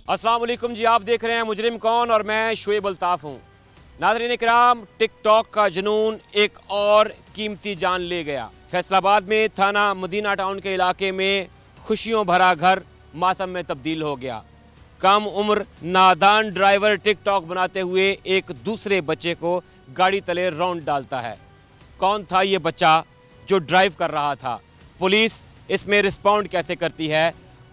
अस्सलाम वालेकुम जी, आप देख रहे हैं मुजरिम कौन और मैं शुएब अल्ताफ़ हूँ। नाज़रीन इकराम, टिकटॉक का जुनून एक और कीमती जान ले गया। फैसलाबाद में थाना मदीना टाउन के इलाके में खुशियों भरा घर मातम में तब्दील हो गया। कम उम्र नादान ड्राइवर टिकटॉक बनाते हुए एक दूसरे बच्चे को गाड़ी तले रौंद डालता है। कौन था ये बच्चा जो ड्राइव कर रहा था? पुलिस इसमें रिस्पॉन्ड कैसे करती है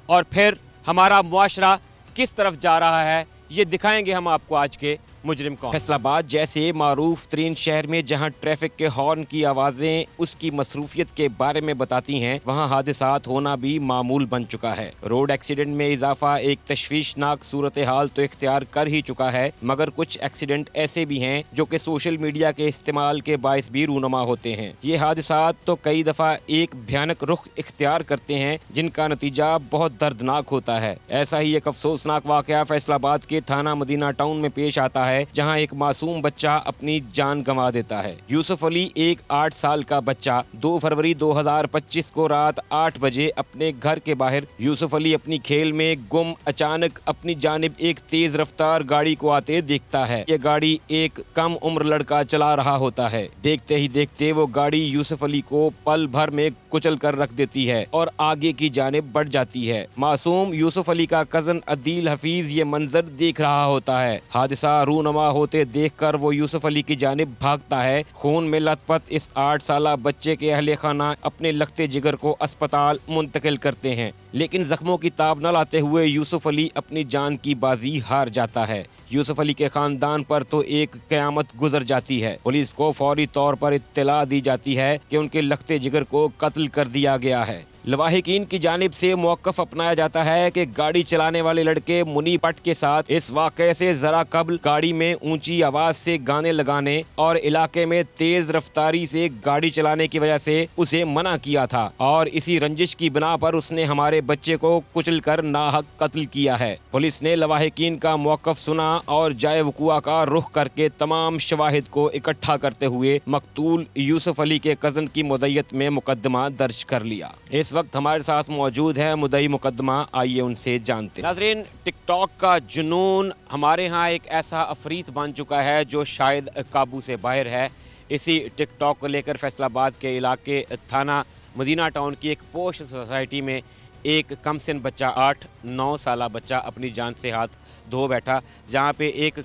और फिर हमारा मुआशरा किस तरफ जा रहा है, ये दिखाएंगे हम आपको आज के मुजरिम कौन। फैसलाबाद जैसे मारूफ तरीन शहर में जहां ट्रैफिक के हॉर्न की आवाज़ें उसकी मसरूफियत के बारे में बताती हैं, वहां हादसात होना भी मामूल बन चुका है। रोड एक्सीडेंट में इजाफा एक तशवीशनाक सूरत हाल तो इख्तियार कर ही चुका है, मगर कुछ एक्सीडेंट ऐसे भी हैं जो कि सोशल मीडिया के इस्तेमाल के बायस भी रूनुमा होते हैं। ये हादसात तो कई दफ़ा एक भयानक रुख इख्तियार करते हैं जिनका नतीजा बहुत दर्दनाक होता है। ऐसा ही एक अफसोसनाक वाक़या फैसलाबाद के थाना मदीना टाउन में पेश आता है, जहां एक मासूम बच्चा अपनी जान गंवा देता है। यूसुफ अली एक 8 साल का बच्चा 2 फरवरी 2025 को रात 8 बजे अपने घर के बाहर यूसुफ अली अपनी खेल में गुम अचानक अपनी जानिब एक तेज रफ्तार गाड़ी को आते देखता है। ये गाड़ी एक कम उम्र लड़का चला रहा होता है। देखते ही देखते वो गाड़ी यूसुफ अली को पल भर में कुचल कर रख देती है और आगे की जानिब बढ़ जाती है। मासूम यूसुफ अली का कजन अदील हफीज ये मंजर देख रहा होता है। हादसा रूनमा होते देखकर वो यूसुफ अली की जानिब भागता है। खून में लथपथ इस 8 साला बच्चे के अहले खाना अपने लगते जिगर को अस्पताल मुंतकिल करते हैं, लेकिन जख्मों की ताब न लाते हुए यूसुफ अली अपनी जान की बाजी हार जाता है। यूसुफ अली के खानदान पर तो एक क़यामत गुजर जाती है। पुलिस को फौरी तौर पर इत्तला दी जाती है कि उनके लगते जिगर को कत्ल कर दिया गया है। लवाहिकीन की जानिब से मौक़िफ़ अपनाया जाता है कि गाड़ी चलाने वाले लड़के मुनी पट के साथ इस वाक़े से ज़रा कबल गाड़ी में ऊंची आवाज़ से गाने लगाने और इलाके में तेज़ रफ्तारी से गाड़ी चलाने की वजह से उसे मना किया था और इसी रंजिश की बिना पर उसने हमारे बच्चे को कुचल कर नाहक कत्ल किया है। पुलिस ने लवाहिकीन का मौक़िफ़ सुना और जाए वक़ुआ का रुख करके तमाम शवाहिद को इकट्ठा करते हुए मकतूल यूसुफ अली के कज़न की मुद्दत में मुकदमा दर्ज कर लिया। इस वक्त हमारे साथ मौजूद है मुद्दई मुकदमा, आइए उनसे जानते हैं। नाज़रीन, टिकटॉक का जुनून हमारे यहाँ एक ऐसा अफरीत बन चुका है जो शायद काबू से बाहर है। इसी टिकटॉक को लेकर फैसलाबाद के इलाके थाना मदीना टाउन की एक पोश सोसाइटी में एक कमसिन बच्चा 8-9 साला बच्चा अपनी जान से हाथ धो बैठा, जहाँ पे एक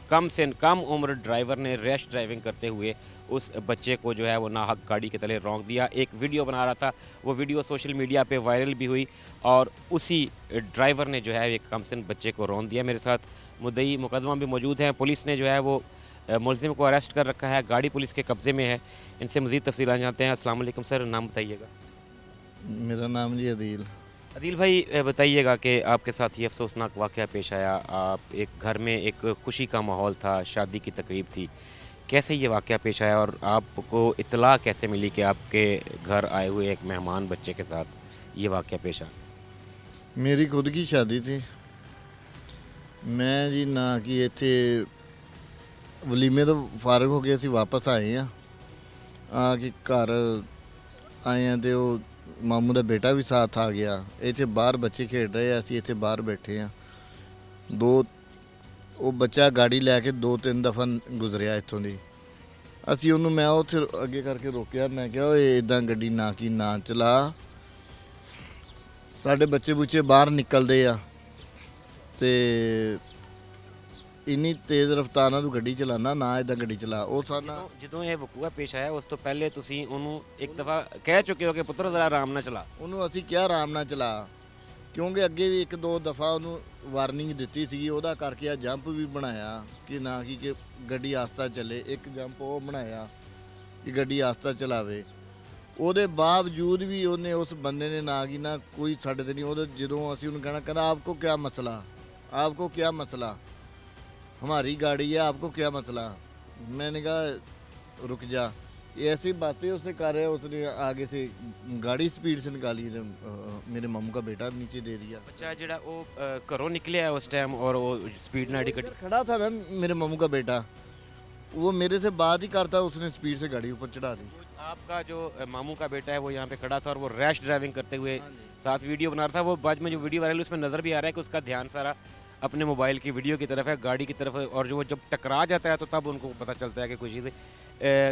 कम उम्र ड्राइवर ने रैश ड्राइविंग करते हुए उस बच्चे को जो है वो नाहक गाड़ी के तले रौंद दिया। एक वीडियो बना रहा था, वो वीडियो सोशल मीडिया पे वायरल भी हुई और उसी ड्राइवर ने जो है एक कमसिन बच्चे को रौंद दिया। मेरे साथ मुद्दई मुकदमा भी मौजूद है। पुलिस ने जो है वो मुलजिम को अरेस्ट कर रखा है, गाड़ी पुलिस के कब्ज़े में है। इनसे मज़ीद तफसीलात जानते हैं। अस्सलाम वालेकुम सर, नाम बताइएगा। मेरा नाम जी अदील। अदील भाई, बताइएगा कि आपके साथ ये अफसोसनाक वाक़या पेश आया। आप एक घर में एक खुशी का माहौल था, शादी की तकरीब थी, कैसे ये वाक़या पेश आया और आपको इत्तला कैसे मिली कि आपके घर आए हुए एक मेहमान बच्चे के साथ ये वाक़या पेश आया? मेरी खुद की शादी थी। मैं जी ना कि इत्थे वलीमे तो फारग हो के असीं वापस आए हैं। आके घर आए हैं तो मामू का बेटा भी साथ आ गया। इत्थे बाहर बच्चे खेड रहे, असीं इत्थे बाहर बैठे हैं। वो बच्चा गाड़ी लैके 2-3 दफ़ा गुजरिया इत्थों दी। असीं उन्होंने मैं उत्थे अगे करके रोकिया, मैं क्या इदां गड्डी ना कि ना चला, साडे बच्चे बुच्चे बाहर निकलते आ ते इन्नी तेज़ रफ्तार नाल तू गड्डी चलाना, ना इदां गड्डी चला। ਉਹ ਸਾਡਾ ਜਦੋਂ ਇਹ ਵਕੂਆ ਪੇਸ਼ ਆਇਆ ਉਸ ਤੋਂ ਪਹਿਲੇ ਤੁਸੀਂ ਉਹਨੂੰ ਇੱਕ ਦਫਾ ਕਹਿ ਚੁੱਕੇ ਹੋ ਕਿ ਪੁੱਤਰ ਜ਼ਰਾ ਆਰਾਮ ਨਾਲ ਚਲਾ? ਉਹਨੂੰ ਅਸੀਂ ਕਿਹਾ ਆਰਾਮ ਨਾਲ ਚਲਾ, ਕਿਉਂਕਿ ਅੱਗੇ ਵੀ 1-2 ਦਫਾ ਉਹਨੂੰ ਵਾਰਨਿੰਗ ਦਿੱਤੀ ਸੀਗੀ। ਉਹਦਾ ਕਰਕੇ ਆ ਜੰਪ ਵੀ ਬਣਾਇਆ ਕਿ ਨਾ ਕਿ ਗੱਡੀ ਆਸਤਾ ਚੱਲੇ। ਇੱਕ ਜੰਪ ਉਹ ਬਣਾਇਆ ਕਿ ਗੱਡੀ ਆਸਤਾ ਚਲਾਵੇ। ਉਹਦੇ ਬਾਵਜੂਦ ਵੀ ਉਹਨੇ ਉਸ ਬੰਦੇ ਨੇ ਨਾ ਕਿ ਨਾ ਕੋਈ ਸਾਡੇ ਤੇ ਨਹੀਂ। ਉਹਦੇ ਜਦੋਂ ਅਸੀਂ ਉਹਨੂੰ ਕਹਿਣਾ, ਕਹਿੰਦਾ ਆਪਕੋ ਕਿਆ ਮਸਲਾ, आपको क्या मसला, हमारी गाड़ी है, आपको क्या मसला। मैंने कहा रुक जा। ये ऐसी बातें उससे कर रहे, उसने आगे से गाड़ी स्पीड से निकाली, मेरे मामू का बेटा नीचे दे दिया। बच्चा ਜਿਹੜਾ ਉਹ ਘਰੋਂ ਨਿਕਲਿਆ उस टाइम और वो स्पीड ਨਾਲ गाड़ी खड़ा था ना मेरे मामू का बेटा, वो मेरे से बात ही करता, उसने स्पीड से गाड़ी ऊपर चढ़ा दी। आपका जो मामू का बेटा है वो यहाँ पे खड़ा था और वो रैश ड्राइविंग करते हुए साथ वीडियो बना रहा था। वो बाद में जो वीडियो वायरल उसमें नज़र भी आ रहा है कि उसका ध्यान सारा अपने मोबाइल की वीडियो की तरफ है, गाड़ी की तरफ है, और जो वो जब टकरा जाता है तो तब उनको पता चलता है कि कोई चीज़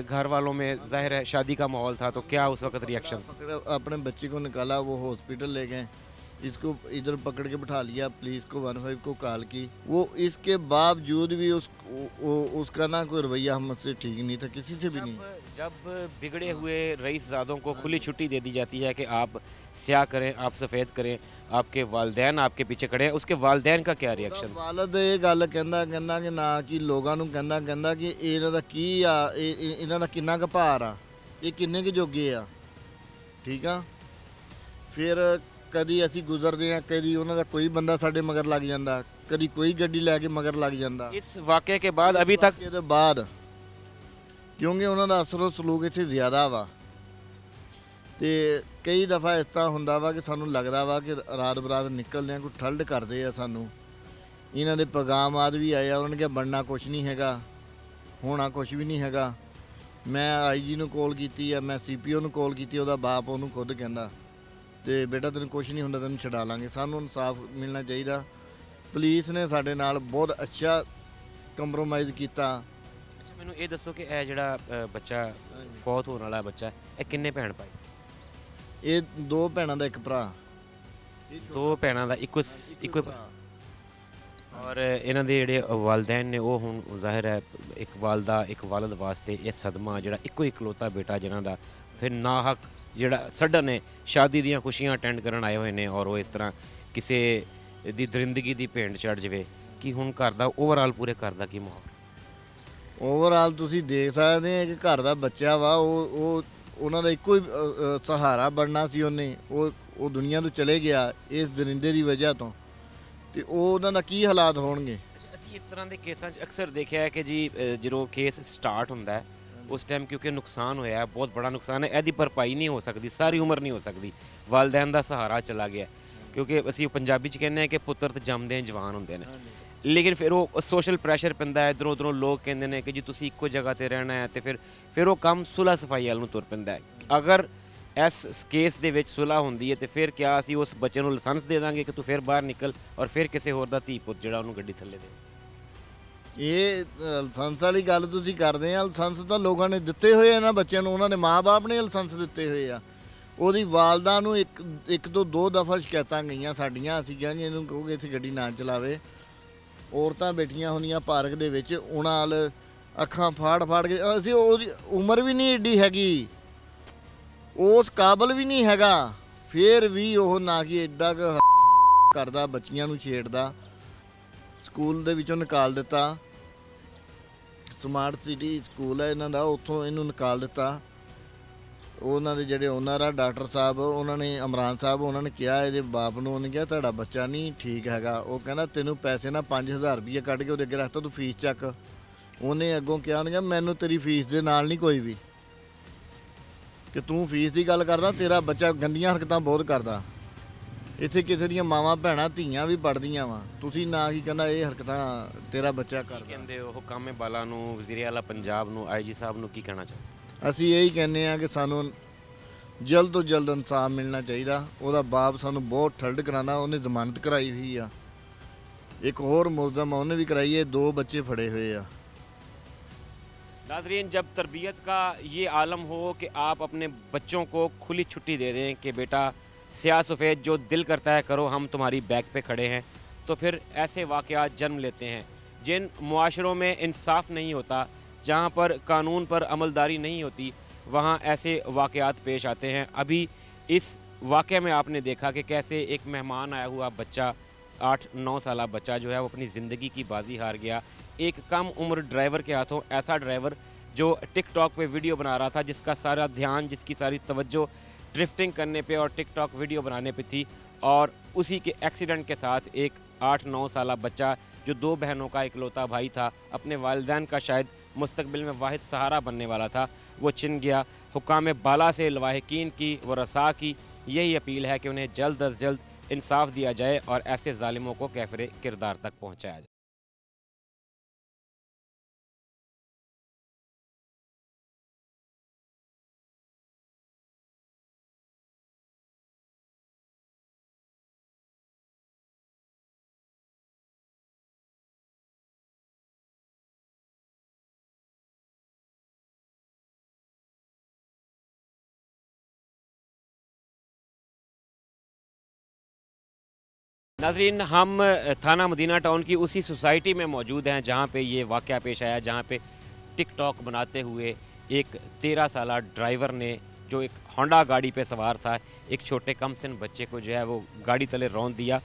घर वालों में ज़ाहिर है शादी का माहौल था, तो क्या उस वक्त रिएक्शन? पकड़ा, अपने बच्चे को निकाला, वो हॉस्पिटल ले गए, इसको इधर पकड़ के बिठा लिया, पुलिस को 15 को कॉल की। वो इसके बावजूद भी उसका ना कोई रवैया हमसे ठीक नहीं था, किसी से भी नहीं। जब बिगड़े हुए रईसज़ादों को खुली छुट्टी दे दी जाती है कि आप स्याह करें, आप सफ़ेद करें, आपके वालदैन आपके पीछे खड़े हैं, उसके वालदैन का क्या रिएक्शन? ਵਾਲਦ ਇਹ ਗੱਲ ਕਹਿੰਦਾ ਕਿ ਨਾ ਕਿ ਲੋਕਾਂ ਨੂੰ ਕਹਿੰਦਾ ਕਿ ਇਹਨਾਂ ਦਾ ਕੀ ਆ, ਇਹਨਾਂ ਦਾ ਕਿੰਨਾ ਕੁ ਭਾਰ ਆ, ਇਹ ਕਿੰਨੇ ਕੁ ਜੋਗੇ ਆ, ਠੀਕ ਆ। ਫਿਰ ਕਦੀ ਅਸੀਂ ਗੁਜ਼ਰਦੇ ਆ, ਕਦੀ ਉਹਨਾਂ ਦਾ ਕੋਈ ਬੰਦਾ ਸਾਡੇ ਮਗਰ ਲੱਗ ਜਾਂਦਾ, ਕਦੀ ਕੋਈ ਗੱਡੀ ਲੈ ਕੇ ਮਗਰ ਲੱਗ ਜਾਂਦਾ। इस वाक़े के बाद अभी तक ਇਹਦੇ ਬਾਅਦ ਕਿਉਂਕਿ ਉਹਨਾਂ ਦਾ ਅਸਰ ਸਲੂਕ ਇੱਥੇ ਜ਼ਿਆਦਾ ਵਾ, ਤੇ ਕਈ ਦਫਾ ਇਸ ਤਰ੍ਹਾਂ ਹੁੰਦਾ ਵਾ ਕਿ ਸਾਨੂੰ ਲੱਗਦਾ ਵਾ ਕਿ ਰਾਤ ਬਰਾਤ ਨਿਕਲਦੇ ਆ ਕੋਈ ਠਲਡ ਕਰਦੇ ਆ ਸਾਨੂੰ। ਇਹਨਾਂ ਦੇ ਪੈਗਾਮ ਆਦ ਵੀ ਆਏ ਆ, ਉਹਨਾਂ ਨੇ ਕਿਹਾ ਬਣਨਾ ਕੁਛ ਨਹੀਂ ਹੈਗਾ, ਹੋਣਾ ਕੁਛ ਵੀ ਨਹੀਂ ਹੈਗਾ। ਮੈਂ ਆਈਜੀ ਨੂੰ ਕਾਲ ਕੀਤੀ ਆ, ਮੈਂ ਸੀਪੀਓ ਨੂੰ ਕਾਲ ਕੀਤੀ, ਉਹਦਾ ਬਾਪ ਉਹਨੂੰ ਖੁਦ ਕਹਿੰਦਾ ਤੇ ਬੇਟਾ ਤੈਨੂੰ ਕੁਛ ਨਹੀਂ ਹੁੰਦਾ, ਤੈਨੂੰ ਛਡਾ ਲਾਂਗੇ। ਸਾਨੂੰ ਇਨਸਾਫ ਮਿਲਣਾ ਚਾਹੀਦਾ। ਪੁਲਿਸ ਨੇ ਸਾਡੇ ਨਾਲ ਬਹੁਤ ਅੱਛਾ ਕੰਪਰੋਮਾਈਜ਼ ਕੀਤਾ। ਅੱਛਾ, ਮੈਨੂੰ ਇਹ ਦੱਸੋ ਕਿ ਇਹ ਜਿਹੜਾ ਬੱਚਾ ਫੌਤ ਹੋਣ ਵਾਲਾ ਬੱਚਾ, ਇਹ ਕਿੰਨੇ ਭੈਣ ਭਾਈ? ਇਹ ਦੋ ਭੈਣਾਂ ਦਾ ਇੱਕ ਭਰਾ। ਦੋ ਭੈਣਾਂ ਦਾ ਇੱਕੋ ਔਰ ਇਹਨਾਂ ਦੇ ਜਿਹੜੇ ਵਾਲਦੈਨ ਨੇ ਉਹ ਹੁਣ ਜ਼ਾਹਿਰ ਹੈ ਇੱਕ ਵਾਲਦਾ ਇੱਕ ਵਾਲਦ ਵਾਸਤੇ ਇਹ ਸਦਮਾ ਜਿਹੜਾ ਇੱਕੋ ਇਕਲੌਤਾ ਬੇਟਾ ਜਿਹਨਾਂ ਦਾ ਫਿਰ ਨਾਹਕ ਜਿਹੜਾ ਸਡਨ ਨੇ ਸ਼ਾਦੀ ਦੀਆਂ ਖੁਸ਼ੀਆਂ ਅਟੈਂਡ ਕਰਨ ਆਏ ਹੋਏ ਨੇ, ਔਰ ਉਹ ਇਸ ਤਰ੍ਹਾਂ ਕਿਸੇ ਦੀ ਦਰਿੰਦਗੀ ਦੀ ਭੇਂਟ ਚੜ੍ਹ ਜਾਵੇ ਕਿ ਹੁਣ ਘਰ ਦਾ ਓਵਰਆਲ ਪੂਰੇ ਘਰ ਦਾ ਕੀ ਮਾਹੌਲ? ਓਵਰਆਲ ਤੁਸੀਂ ਦੇਖ ਸਕਦੇ ਆ ਕਿ ਘਰ ਦਾ ਬੱਚਾ ਵਾ, ਉਹ ਉਹਨਾਂ ਦਾ ਇੱਕੋ ਹੀ ਸਹਾਰਾ ਬਣਨਾ ਸੀ। ਉਹ ਦੁਨੀਆ ਤੋਂ ਚਲੇ ਗਿਆ ਇਸ ਦਰਿੰਦੇ ਦੀ ਵਜ੍ਹਾ ਤੋਂ, ਤੇ ਉਹਨਾਂ ਦਾ ਕੀ ਹਾਲਾਤ ਹੋਣਗੇ। ਅੱਛਾ, ਅਸੀਂ ਇਸ ਤਰ੍ਹਾਂ ਦੇ ਕੇਸਾਂ 'ਚ ਅਕਸਰ ਦੇਖਿਆ ਹੈ ਕਿ ਜੀ ਜਦੋਂ ਕੇਸ ਸਟਾਰਟ ਹੁੰਦਾ ਹੈ ਉਸ ਟਾਈਮ ਕਿਉਂਕਿ ਨੁਕਸਾਨ ਹੋਇਆ, ਬਹੁਤ ਬੜਾ ਨੁਕਸਾਨ ਹੈ, ਇਹਦੀ ਭਰਪਾਈ ਨਹੀਂ ਹੋ ਸਕਦੀ, ਸਾਰੀ ਉਮਰ ਨਹੀਂ ਹੋ ਸਕਦੀ, ਵਾਲਦੈਨ ਦਾ ਸਹਾਰਾ ਚਲਾ ਗਿਆ। ਕਿਉਂਕਿ ਅਸੀਂ ਪੰਜਾਬੀ 'ਚ ਕਹਿੰਦੇ ਹਾਂ ਕਿ ਪੁੱਤਰ ਤਾਂ ਜੰਮਦੇ ਜਵਾਨ ਹੁੰਦੇ ਨੇ, ਲੇਕਿਨ ਫਿਰ ਉਹ ਸੋਸ਼ਲ ਪ੍ਰੈਸ਼ਰ ਪੈਂਦਾ ਹੈ, ਇੱਧਰੋਂ ਉੱਧਰੋਂ ਲੋਕ ਕਹਿੰਦੇ ਨੇ ਕਿ ਜੀ ਤੁਸੀਂ ਇੱਕੋ ਜਗ੍ਹਾ 'ਤੇ ਰਹਿਣਾ ਹੈ, ਤੇ ਫਿਰ ਉਹ ਕੰਮ ਸੁਲ੍ਹਾ ਸਫਾਈ ਵੱਲ ਨੂੰ ਤੁਰ ਪੈਂਦਾ ਹੈ। ਅਗਰ ਇਸ ਕੇਸ ਦੇ ਵਿੱਚ ਸੁਲ੍ਹਾ ਹੁੰਦੀ ਹੈ ਤੇ ਫਿਰ ਕਿਆ ਅਸੀਂ ਉਸ ਬੱਚੇ ਨੂੰ ਲਾਇਸੈਂਸ ਦੇ ਦਾਂਗੇ ਕਿ ਤੂੰ ਫਿਰ ਬਾਹਰ ਨਿਕਲ ਔਰ ਫਿਰ ਕਿਸੇ ਹੋਰ ਦਾ ਧੀ ਪੁੱਤ ਜਿਹੜਾ ਉਹਨੂੰ ਗੱਡੀ ਥੱਲੇ ਦੇ? ਇਹ ਲਾਇਸੈਂਸ ਵਾਲੀ ਗੱਲ ਤੁਸੀਂ ਕਰਦੇ ਆ, ਲਾਇਸੈਂਸ ਤਾਂ ਲੋਕਾਂ ਨੇ ਦਿੱਤੇ ਹੋਏ ਆ ਇਹਨਾਂ ਬੱਚਿਆਂ ਨੂੰ, ਉਹਨਾਂ ਦੇ ਮਾਪੇ ਨੇ ਲਾਇਸੈਂਸ ਦਿੱਤੇ ਹੋਏ ਆ। ਉਹਦੀ ਵਾਲਦਾ ਨੂੰ ਇੱਕ ਤੋਂ ਦੋ ਦਫਾ ਸ਼ਿਕਾਇਤਾਂ ਗਈਆਂ ਸਾਡੀਆਂ, ਅਸੀਂ ਕਹਿੰਗੇ ਇਹਨੂੰ ਕਹੋਗੇ ਇੱਥੇ ਗੱਡੀ ਨਾ ਚਲਾਵੇ। ਔਰਤਾਂ ਬੈਠੀਆਂ ਹੁੰਦੀਆਂ ਪਾਰਕ ਦੇ ਵਿੱਚ, ਉਹਨਾਂ ਨਾਲ ਅੱਖਾਂ ਫਾੜ ਕੇ, ਅਸੀਂ ਉਹਦੀ ਉਮਰ ਵੀ ਨਹੀਂ ਏਡੀ ਹੈਗੀ, ਉਸ ਕਾਬਲ ਵੀ ਨਹੀਂ ਹੈਗਾ, ਫਿਰ ਵੀ ਉਹ ਨਾ ਕਿ ਐਡਾ ਕੁ ਕਰਦਾ, ਬੱਚੀਆਂ ਨੂੰ ਛੇੜਦਾ। ਸਕੂਲ ਦੇ ਵਿੱਚੋਂ ਨਿਕਾਲ ਦਿੱਤਾ, ਸਮਾਰਟ ਸਿਟੀ ਸਕੂਲ ਹੈ ਇਹਨਾਂ ਦਾ, ਉੱਥੋਂ ਇਹਨੂੰ ਨਿਕਾਲ ਦਿੱਤਾ। ਉਹਨਾਂ ਦੇ ਜਿਹੜੇ ਓਨਰ ਆ ਡਾਕਟਰ ਸਾਹਿਬ, ਉਹਨਾਂ ਨੇ ਇਮਰਾਨ ਸਾਹਿਬ, ਉਹਨਾਂ ਨੇ ਕਿਹਾ ਇਹਦੇ ਬਾਪ ਨੂੰ, ਉਹਨੇ ਕਿਹਾ ਤੁਹਾਡਾ ਬੱਚਾ ਨਹੀਂ ਠੀਕ ਹੈਗਾ। ਉਹ ਕਹਿੰਦਾ ਤੈਨੂੰ ਪੈਸੇ ਨਾ 5000 ਰੁਪਏ ਕੱਢ ਕੇ ਉਹਦੇ ਅੱਗੇ ਰੱਖਤਾ, ਤੂੰ ਫੀਸ ਚੱਕ। ਉਹਨੇ ਅੱਗੋਂ ਕਿਹਾ, ਉਹਨੇ ਕਿਹਾ ਮੈਨੂੰ ਤੇਰੀ ਫੀਸ ਦੇ ਨਾਲ ਨਹੀਂ ਕੋਈ ਵੀ, ਕਿ ਤੂੰ ਫੀਸ ਦੀ ਗੱਲ ਕਰਦਾ, ਤੇਰਾ ਬੱਚਾ ਗੰਦੀਆਂ ਹਰਕਤਾਂ ਬਹੁਤ ਕਰਦਾ। ਇੱਥੇ ਕਿਸੇ ਦੀਆਂ ਮਾਵਾਂ ਭੈਣਾਂ ਧੀਆਂ ਵੀ ਪੜ੍ਹਦੀਆਂ ਵਾ, ਤੁਸੀਂ ਨਾ ਕੀ ਕਹਿੰਦਾ ਇਹ ਹਰਕਤਾਂ ਤੇਰਾ ਬੱਚਾ ਕਰਦਾ। ਕਹਿੰਦੇ ਉਹ ਕਾਮੇ ਬਾਲਾ ਨੂੰ, ਵਜ਼ੀਰ ਆਲਾ ਪੰਜਾਬ ਨੂੰ, ਆਈਜੀ ਸਾਹਿਬ ਨੂੰ ਕੀ ਕਹਿਣਾ ਚਾਹੁੰਦੇ? ਅਸੀਂ ਇਹੀ ਕਹਿੰਦੇ ਆ ਕਿ ਸਾਨੂੰ ਜਲਦ ਤੋਂ ਜਲਦ ਇਨਸਾਫ ਮਿਲਣਾ ਚਾਹੀਦਾ। ਉਹਦਾ ਬਾਪ ਸਾਨੂੰ ਬਹੁਤ ਠਲਡ ਕਰਾਉਂਦਾ, ਉਹਨੇ ਜ਼ਮਾਨਤ ਕਰਾਈ ਹੋਈ ਆ, ਇੱਕ ਹੋਰ ਮੁਲਜ਼ਮ ਉਹਨੇ ਵੀ ਕਰਾਈ ਹੈ, ਦੋ ਬੱਚੇ ਫੜੇ ਹੋਏ ਆ। नाजरीन, जब तरबियत का ये आलम हो कि आप अपने बच्चों को खुली छुट्टी दे दें कि बेटा स्याह सफ़ेद जो दिल करता है करो, हम तुम्हारी बैक पे खड़े हैं, तो फिर ऐसे वाक़यात जन्म लेते हैं। जिन मुआशरों में इंसाफ नहीं होता, जहाँ पर कानून पर अमलदारी नहीं होती, वहाँ ऐसे वाक़यात पेश आते हैं। अभी इस वाक़े में आपने देखा कि कैसे एक मेहमान आया हुआ बच्चा, 8-9 साल बच्चा जो है वो अपनी ज़िंदगी की बाजी हार गया एक कम उम्र ड्राइवर के हाथों। ऐसा ड्राइवर जो टिकटॉक पे वीडियो बना रहा था, जिसका सारा ध्यान, जिसकी सारी तवज्जो ड्रिफ्टिंग करने पे और टिकटॉक वीडियो बनाने पे थी, और उसी के एक्सीडेंट के साथ एक 8-9 साल बच्चा जो दो बहनों का इकलौता भाई था, अपने वालिदैन का शायद मुस्तकबिल में वाहिद सहारा बनने वाला था, वो छिन गया। हुक्काम बाला से लवाहिकीन की व रसा की यही अपील है कि उन्हें जल्द अज जल्द इंसाफ दिया जाए और ऐसे ज़ालिमों को कैफरे किरदार तक पहुँचाया जाए। नाजरीन, हम थाना मदीना टाउन की उसी सोसाइटी में मौजूद हैं जहाँ पे ये वाक़या पेश आया, जहाँ पे टिकटॉक बनाते हुए एक 13 साला ड्राइवर ने, जो एक होंडा गाड़ी पे सवार था, एक छोटे कमसिन बच्चे को जो है वो गाड़ी तले रौंद दिया।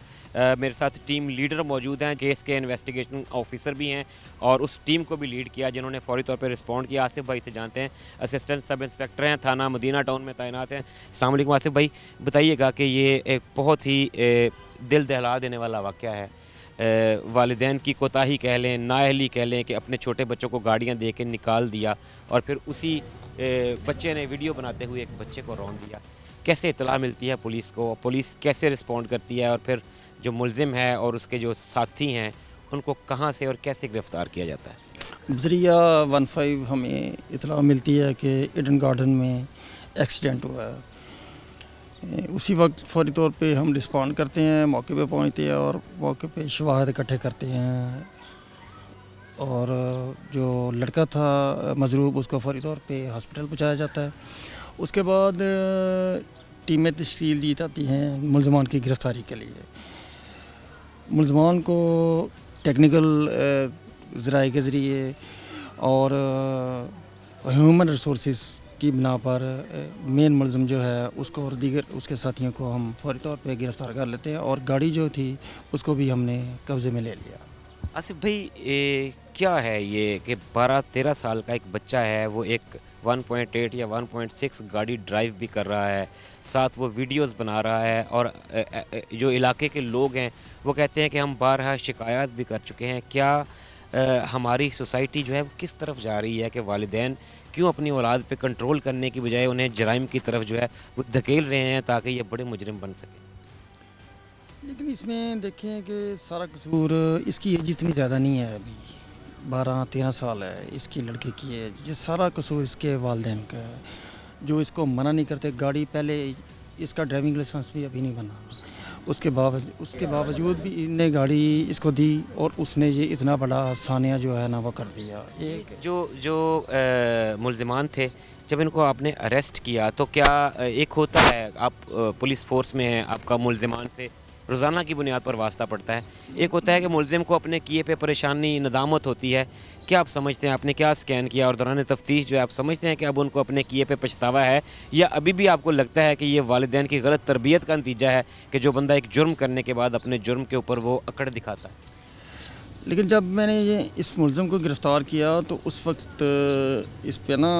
मेरे साथ टीम लीडर मौजूद हैं, केस के इन्वेस्टिगेशन ऑफिसर भी हैं और उस टीम को भी लीड किया जिन्होंने फौरी तौर पे रिस्पॉन्ड किया। आसिफ भाई से जानते हैं, असिस्टेंट सब इंस्पेक्टर हैं, थाना मदीना टाउन में तैनात हैं। अस्सलाम वालेकुम आसिफ भाई, बताइएगा कि ये एक बहुत ही दिल दहला देने वाला वाक़या है। वालिदैन की कोताही कह लें, नाअहली कह लें कि अपने छोटे बच्चों को गाड़ियाँ दे के निकाल दिया और फिर उसी बच्चे ने वीडियो बनाते हुए एक बच्चे को रौंद दिया। कैसे इत्तला मिलती है पुलिस को, पुलिस कैसे रिस्पॉन्ड करती है और फिर जो मुलजिम है और उसके जो साथी हैं उनको कहाँ से और कैसे गिरफ़्तार किया जाता है? ज़रिया 15 हमें इतला मिलती है कि ईडन गार्डन में एक्सीडेंट हुआ है। उसी वक्त फौरी तौर पे हम रिस्पॉन्ड करते हैं, मौके पे पहुंचते हैं और मौके पे शवाहद इकट्ठे करते हैं और जो लड़का था मजरूब उसको फौरी तौर पे हॉस्पिटल पहुंचाया जाता है। उसके बाद टीमें तश्कील दी जाती हैं मुलजमान की गिरफ़्तारी के लिए। मुलजमान को टेक्निकल ज़राए के ज़रिए और ह्यूमन रिसोर्सेज की बिना पर मेन मुलज़िम जो है उसको और दीगर उसके साथियों को हम फौरी तौर पे गिरफ़्तार कर लेते हैं और गाड़ी जो थी उसको भी हमने कब्ज़े में ले लिया। आसिफ भाई, क्या है ये कि 12-13 साल का एक बच्चा है, वो एक 1.8 या 1.6 गाड़ी ड्राइव भी कर रहा है, साथ वो वीडियोस बना रहा है और जो इलाके के लोग हैं वो कहते हैं कि हम बारहा शिकायत भी कर चुके हैं। क्या हमारी सोसाइटी जो है वो किस तरफ जा रही है कि वालिदैन क्यों अपनी औलाद पे कंट्रोल करने की बजाय उन्हें जराइम की तरफ जो है वो धकेल रहे हैं ताकि ये बड़े मुजरिम बन सकें? लेकिन इसमें देखें कि सारा कसूर इसकी एज इतनी ज़्यादा नहीं है, अभी 12-13 साल है इसकी लड़के की एज। ये सारा कसूर इसके वालिदैन का है जो इसको मना नहीं करते। गाड़ी पहले इसका ड्राइविंग लाइसेंस भी अभी नहीं बना, उसके बावजूद भी इनने गाड़ी इसको दी और उसने ये इतना बड़ा सानिया जो है ना वो कर दिया। एक जो मुल्ज़िमान थे, जब इनको आपने अरेस्ट किया तो क्या एक होता है, आप पुलिस फ़ोर्स में हैं, आपका मुल्ज़िमान से रोज़ाना की बुनियाद पर वास्ता पड़ता है। एक होता है कि मुल्ज़िम को अपने किए पे परेशानी, नदामत होती है। क्या आप समझते हैं, आपने क्या स्कैन किया और दौरान तफ्तीश जो है आप समझते हैं कि अब उनको अपने किए पे पछतावा है, या अभी भी आपको लगता है कि ये वालिदैन की गलत तरबियत का नतीजा है कि जो बंदा एक जुर्म करने के बाद अपने जुर्म के ऊपर वो अकड़ दिखाता है? लेकिन जब मैंने ये इस मुलज़िम को गिरफ़्तार किया तो उस वक्त इस पे ना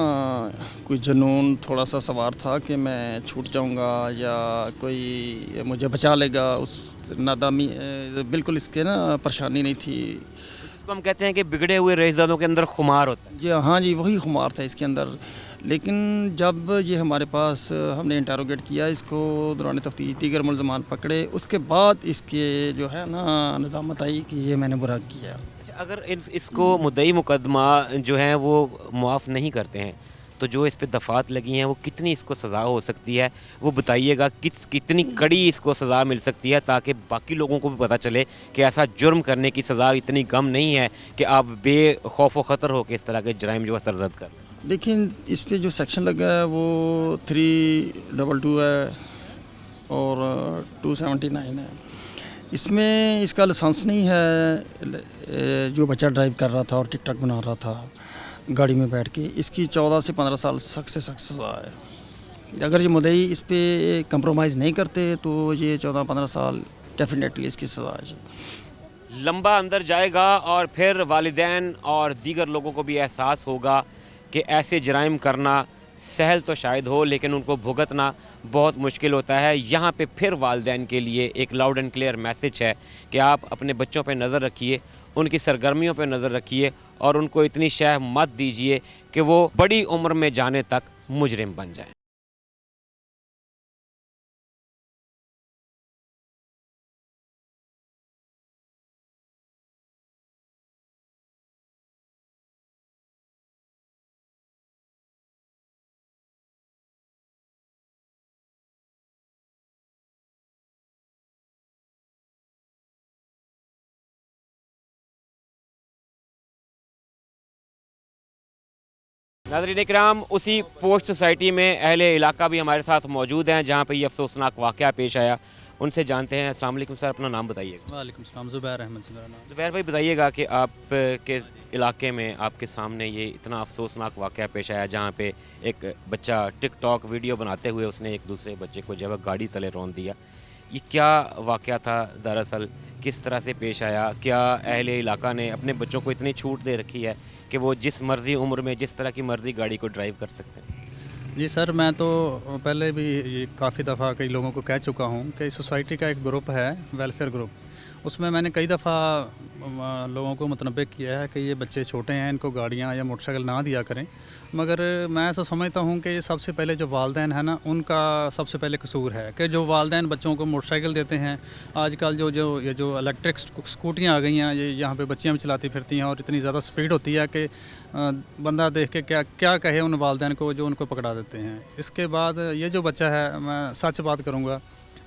कोई जुनून थोड़ा सा सवार था कि मैं छूट जाऊंगा या कोई मुझे बचा लेगा। उस नादामी बिल्कुल इसके ना परेशानी नहीं थी। इसको हम कहते हैं कि बिगड़े हुए रईसज़ादों के अंदर खुमार होता है। जी हाँ जी, वही खुमार था इसके अंदर। लेकिन जब ये हमारे पास हमने इंटरोगेट किया इसको, दौरान तफ्तीश दीगर मुलज़मान पकड़े, उसके बाद इसके जो है ना नदामत आई कि ये मैंने बुरा किया। अच्छा, अगर इसको मुद्दई मुकदमा जो है वो मुआफ़ नहीं करते हैं तो जो इस पे दफ़ात लगी हैं वो कितनी इसको सज़ा हो सकती है, वो बताइएगा। कितनी कड़ी इसको सज़ा मिल सकती है ताकि बाकी लोगों को भी पता चले कि ऐसा जुर्म करने की सज़ा इतनी कम नहीं है कि आप बेखौफ व ख़तर हो के इस तरह के जराइम जो है सरज़द कर लें। लेकिन इस पे जो सेक्शन लगा है वो 322 है और 279 है। इसमें इसका लाइसेंस नहीं है। जो बच्चा ड्राइव कर रहा था और टिकटॉक बना रहा था गाड़ी में बैठ के, इसकी 14 से 15 साल सख्त से सख्त सज़ा है। अगर ये मुद्दई इस पे कंप्रोमाइज़ नहीं करते तो ये 14-15 साल डेफिनेटली इसकी सज़ा है। लंबा अंदर जाएगा और फिर वालिदैन और दीगर लोगों को भी एहसास होगा कि ऐसे जराइम करना सहल तो शायद हो लेकिन उनको भुगतना बहुत मुश्किल होता है। यहाँ पे फिर वालिदैन के लिए एक लाउड एंड क्लियर मैसेज है कि आप अपने बच्चों पे नज़र रखिए, उनकी सरगर्मियों पे नज़र रखिए और उनको इतनी शह मत दीजिए कि वो बड़ी उम्र में जाने तक मुजरिम बन जाए। नाज़रीन इकराम, उसी पोस्ट सोसाइटी में अहले इलाका भी हमारे साथ मौजूद हैं जहाँ पे ये अफसोसनाक वाक़या पेश आया। उनसे जानते हैं। अस्सलाम वालेकुम सर, अपना नाम बताइएगा। वालेकुम सलाम, ज़ुबैर अहमद से मेरा नाम। ज़ुबैर भाई बताइएगा कि आप के इलाके में आपके सामने ये इतना अफसोसनाक वाक़या पेश आया जहाँ पे एक बच्चा टिकटॉक वीडियो बनाते हुए उसने एक दूसरे बच्चे को जो है गाड़ी तले रौंद दिया। ये क्या वाक़या था दरअसल, किस तरह से पेश आया? क्या अहले इलाका ने अपने बच्चों को इतनी छूट दे रखी है कि वो जिस मर्ज़ी उम्र में जिस तरह की मर्ज़ी गाड़ी को ड्राइव कर सकते हैं? जी सर, मैं तो पहले भी ये काफ़ी दफ़ा कई लोगों को कह चुका हूँ कि सोसाइटी का एक ग्रुप है, वेलफेयर ग्रुप, उसमें मैंने कई दफ़ा लोगों को मुतनब्बे किया है कि ये बच्चे छोटे हैं, इनको गाड़ियाँ या मोटरसाइकिल ना दिया करें। मगर मैं ऐसा समझता हूँ कि सबसे पहले जो वालदैन है ना, उनका सबसे पहले कसूर है कि जो वालदैन बच्चों को मोटरसाइकिल देते हैं। आजकल ये जो इलेक्ट्रिक स्कूटियाँ आ गई हैं, ये यहाँ पे बच्चियाँ भी चलाती फिरती हैं और इतनी ज़्यादा स्पीड होती है कि बंदा देख के क्या क्या कहे उन वालदैन को जो उनको पकड़ा देते हैं। इसके बाद ये जो बच्चा है, मैं सच बात करूँगा,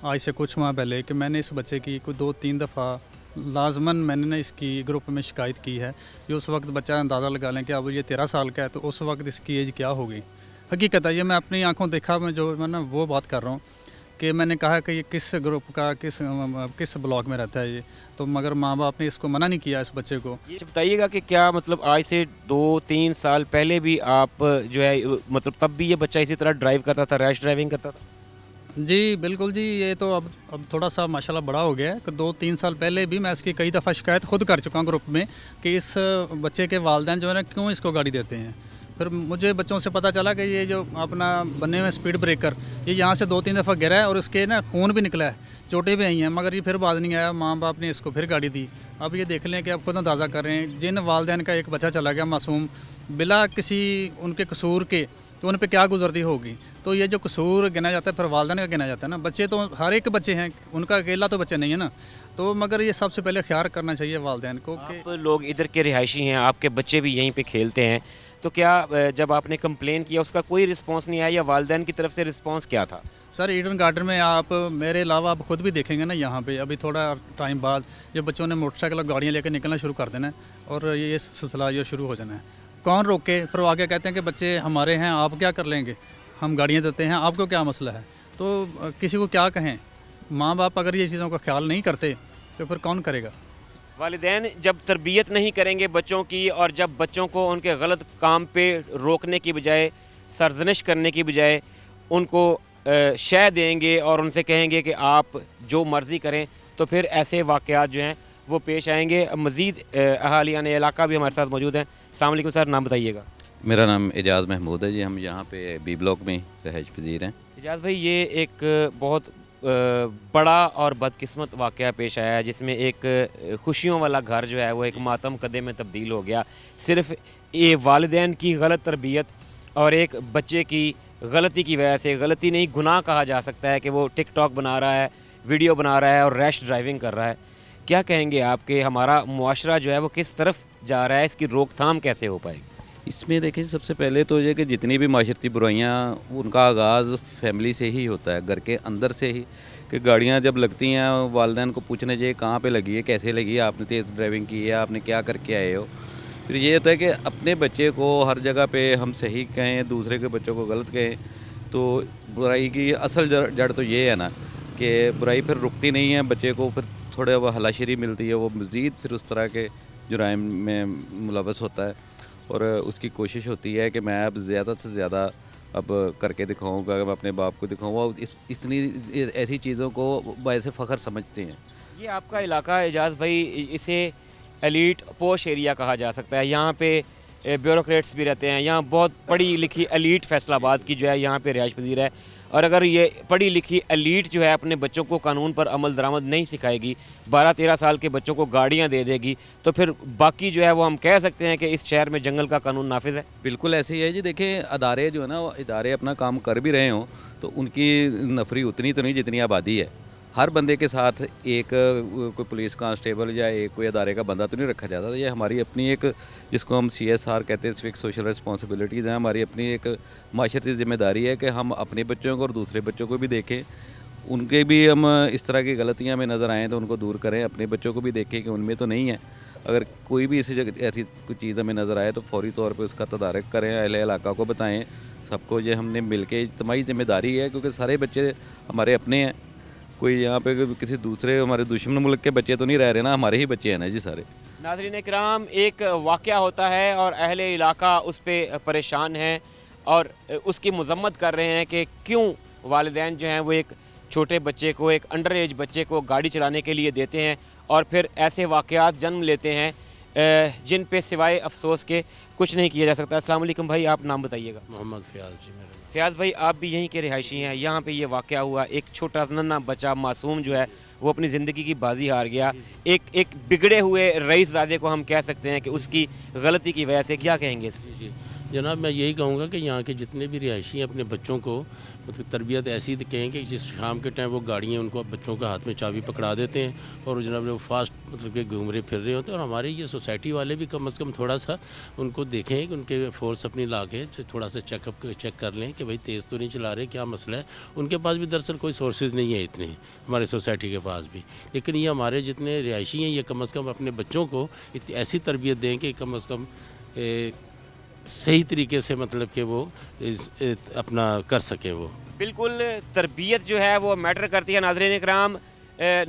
आज से कुछ माह पहले कि मैंने इस बच्चे की कोई 2-3 दफ़ा लाजमन मैंने ना इसकी ग्रुप में शिकायत की है कि उस वक्त बच्चा अंदाज़ा लगा लें कि अब ये 13 साल का है तो उस वक्त इसकी एज क्या होगी। हकीकत है, ये मैं अपनी आंखों देखा, मैं ना वो बात कर रहा हूँ कि मैंने कहा कि ये किस ग्रुप का किस ब्लॉक में रहता है ये, तो मगर माँ बाप ने इसको मना नहीं किया इस बच्चे को। ये बताइएगा कि क्या मतलब आज से 2-3 साल पहले भी आप जो है मतलब तब भी ये बच्चा इसी तरह ड्राइव करता था, रैश ड्राइविंग करता था? जी बिल्कुल जी, ये तो अब थोड़ा सा माशाल्लाह बड़ा हो गया है कि 2-3 साल पहले भी मैं इसकी कई दफ़ा शिकायत खुद कर चुका हूँ ग्रुप में कि इस बच्चे के वालिदैन जो है ना क्यों इसको गाड़ी देते हैं। फिर मुझे बच्चों से पता चला कि ये जो अपना बने हुए स्पीड ब्रेकर, ये यहाँ से 2-3 दफ़ा गिरा है और इसके ना खून भी निकला है, चोटें भी आई हैं, मगर ये फिर बाज नहीं आया। माँ बाप ने इसको फिर गाड़ी दी। अब ये देख लें कि आप खुद अंदाज़ा कर रहे हैं, जिन वालिदैन का एक बच्चा चला गया मासूम बिला किसी उनके कसूर के, तो उन पे क्या गुजरती होगी। तो ये जो कसूर गिना जाता है फिर वालिदैन का गिना जाता है ना। बच्चे तो हर एक बच्चे हैं, उनका अकेला तो बच्चे नहीं है ना। तो मगर ये सबसे पहले ख्याल करना चाहिए वालिदैन को कि आप लोग इधर के रिहायशी हैं, आपके बच्चे भी यहीं पे खेलते हैं, तो क्या जब आपने कंप्लेन किया उसका कोई रिस्पांस नहीं आया या वालिदैन की तरफ से रिस्पांस क्या था? सर ईडन गार्डन में आप मेरे अलावा आप खुद भी देखेंगे ना, यहाँ पे अभी थोड़ा टाइम बाद जब बच्चों ने मोटरसाइकिल और गाड़ियाँ लेकर निकलना शुरू कर देना है और ये सिलसिला ये शुरू हो जाना है। कौन रोके? फिर वो आगे कहते हैं कि बच्चे हमारे हैं, आप क्या कर लेंगे, हम गाड़ियाँ देते हैं, आपको क्या मसला है। तो किसी को क्या कहें, माँ बाप अगर ये चीज़ों का ख्याल नहीं करते तो फिर कौन करेगा। वालिदैन जब तरबियत नहीं करेंगे बच्चों की और जब बच्चों को उनके गलत काम पे रोकने की बजाय, सरजनिश करने की बजाय उनको शय देंगे और उनसे कहेंगे कि आप जो मर्ज़ी करें, तो फिर ऐसे वाक़यात जो हैं वो पेश आएंगे। मज़ीद अहालियान इलाका भी हमारे साथ मौजूद हैं। अस्सलाम वालेकुम सर, नाम बताइएगा। मेरा नाम एजाज़ महमूद है जी, हम यहाँ पे बी ब्लॉक में रहायश पजीर हैं। इजाज़ भाई, ये एक बहुत बड़ा और बदकिस्मत वाक़या पेश आया है जिसमें एक खुशियों वाला घर जो है वो एक मातम कदे में तब्दील हो गया। सिर्फ़ ये वालिदैन की गलत तरबियत और एक बच्चे की गलती की वजह से, गलती नहीं गुनाह कहा जा सकता है कि वो टिकटॉक बना रहा है, वीडियो बना रहा है और रैश ड्राइविंग कर रहा है। क्या कहेंगे आप कि हमारा मुआशरा जो है वो किस तरफ जा रहा है, इसकी रोकथाम कैसे हो पाएगी? इसमें देखिए, सबसे पहले तो ये कि जितनी भी माशरती बुराइयाँ, उनका आगाज़ फैमिली से ही होता है, घर के अंदर से ही। कि गाड़ियाँ जब लगती हैं, वालिदैन को पूछना चाहिए कहाँ पे लगी है, कैसे लगी है, आपने तेज़ ड्राइविंग की है, आपने क्या करके आए हो। फिर ये होता है कि अपने बच्चे को हर जगह पे हम सही कहें, दूसरे के बच्चों को गलत कहें, तो बुराई की असल जड़ तो ये है ना कि बुराई फिर रुकती नहीं है। बच्चे को फिर थोड़ा वो हलाशरी मिलती है, वो मज़ीद फिर उस तरह के जुराइम में मुलव्वस होता है और उसकी कोशिश होती है कि मैं अब ज़्यादा से ज़्यादा अब करके दिखाऊंगा, मैं अपने बाप को दिखाऊंगा। इतनी ऐसी चीज़ों को वैसे फ़ख्र समझते हैं। ये आपका इलाका एजाज़ भाई, इसे एलीट पोश एरिया कहा जा सकता है। यहाँ पे ब्यूरोक्रेट्स भी रहते हैं। यहाँ बहुत पढ़ी लिखी एलीट फैसलाबाद की जो है यहाँ पे रिहाइश पजीर है। और अगर ये पढ़ी लिखी एलीट जो है अपने बच्चों को कानून पर अमल दरामद नहीं सिखाएगी, 12-13 साल के बच्चों को गाड़ियाँ दे देगी, तो फिर बाकी जो है वो हम कह सकते हैं कि इस शहर में जंगल का कानून नाफिज है। बिल्कुल ऐसे ही है जी। देखिए, अदारे जो है ना, वो इदारे अपना काम कर भी रहे हों तो उनकी नफरी उतनी तो नहीं जितनी आबादी है। हर बंदे के साथ एक कोई पुलिस कांस्टेबल या एक कोई अदारे का बंदा तो नहीं रखा जाता। ये हमारी अपनी एक, जिसको हम CSR कहते हैं, सिविक सोशल रिस्पॉन्सिबिलिटीज़ हैं, हमारी अपनी एक माशरती ज़िम्मेदारी है कि हम अपने बच्चों को और दूसरे बच्चों को भी देखें। उनके भी हम इस तरह की गलतियां में नज़र आएँ तो उनको दूर करें, अपने बच्चों को भी देखें कि उनमें तो नहीं है। अगर कोई भी ऐसी कोई चीज़ हमें नज़र आए तो फौरी तौर पर उसका तदारक करें, अहले इलाका को बताएँ। सबको ये हमने मिल के इज्तिमाई ज़िम्मेदारी है, क्योंकि सारे बच्चे हमारे अपने हैं। कोई यहाँ पे किसी दूसरे हमारे दुश्मन मुल्क के बच्चे तो नहीं रह रहे ना, हमारे ही बच्चे हैं ना जी सारे। नाज़रीन किराम, एक वाक़या होता है और अहले इलाका उस पर परेशान हैं और उसकी मज़म्मत कर रहे हैं कि क्यों वालिदैन जो हैं वो एक छोटे बच्चे को, एक अंडर एज बच्चे को गाड़ी चलाने के लिए देते हैं और फिर ऐसे वाक़यात जन्म लेते हैं जिन पे सिवाय अफसोस के कुछ नहीं किया जा सकता। अस्सलाम वालेकुम भाई, आप नाम बताइएगा। मोहम्मद फ़याज़ जी मेरा नाम। फ़याज़ भाई, आप भी यहीं के रिहायशी हैं। यहाँ पे ये वाक़या हुआ, एक छोटा नन्हा बच्चा मासूम जो है वो अपनी ज़िंदगी की बाजी हार गया। एक बिगड़े हुए रईसज़ादे को हम कह सकते हैं कि उसकी गलती की वजह से, क्या कहेंगे इसमें? जी जनाब, मैं यही कहूँगा कि यहाँ के जितने भी रिहायशी हैं अपने बच्चों को मतलब तरबियत ऐसी कहें कि जिस शाम के टाइम वो गाड़ियाँ उनको बच्चों के हाथ में चाबी पकड़ा देते हैं और जनाब वो फास्ट मतलब के घूम रहे फिर रहे होते हैं। और हमारे ये सोसाइटी वाले भी कम से कम थोड़ा सा उनको देखें कि उनके फोर्स अपनी ला के थोड़ा सा चेक कर लें कि भाई तेज़ तो नहीं चला रहे, क्या मसला है। उनके पास भी दरअसल कोई सोर्सेज नहीं है इतने हमारे सोसाइटी के पास भी, लेकिन ये हमारे जितने रिहायशी हैं ये कम से कम अपने बच्चों को ऐसी तरबियत दें कि कम से कम सही तरीके से मतलब कि वो अपना कर सकें। वो बिल्कुल, तरबियत जो है वो मैटर करती है। नाज़रीन इकराम,